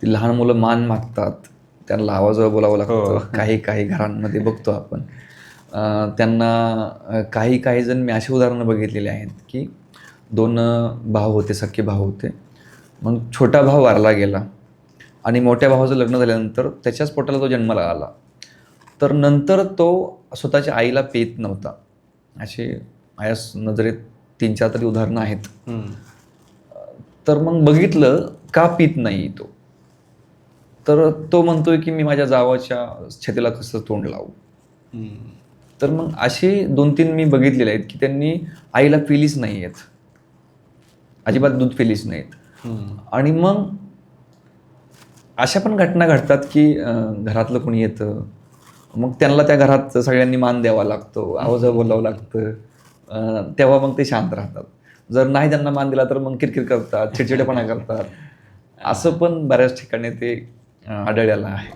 ती लहान मुलं मान मागतात, त्यांना आवाजावर बोलावं हो. लागतं. काही काही घरांमध्ये बघतो आपण. त्यांना काही काही जण मी अशी उदाहरणं बघितलेली आहेत, की 2 भाऊ होते, सख्खे भाऊ होते. मग छोटा भाऊ वारला गेला आणि मोठ्या भावाचं लग्न झाल्यानंतर त्याच्याच पोटाला तो जन्माला आला. तर नंतर तो स्वतःच्या आईला पेत नव्हता. अशी माझ्या नजरेत 3-4 तरी उदाहरणं आहेत. हम्म. तर मग बघितलं का पीत नाही तो. तर तो म्हणतोय की मी माझ्या जावाच्या छातीला कसं तोंड लावू. हम्म. तर मग असे 2-3 मी बघितलेले आहेत की त्यांनी आईला पिलीच नाही आहेत. अजिबात दूध पिलीच नाहीत. हम्म. आणि मग अशा पण घटना घडतात की घरातलं कोणी येतं, मग त्यांना त्या घरात सगळ्यांनी मान द्यावा लागतो, आवाजावर बोलावं लागतं. तेव्हा मग ते शांत राहतात. जर नाही त्यांना मान दिला तर मग किरकिर करतात, चिडचिडेपणा करतात. असं पण बऱ्याच ठिकाणी ते आढळलेलं आहे.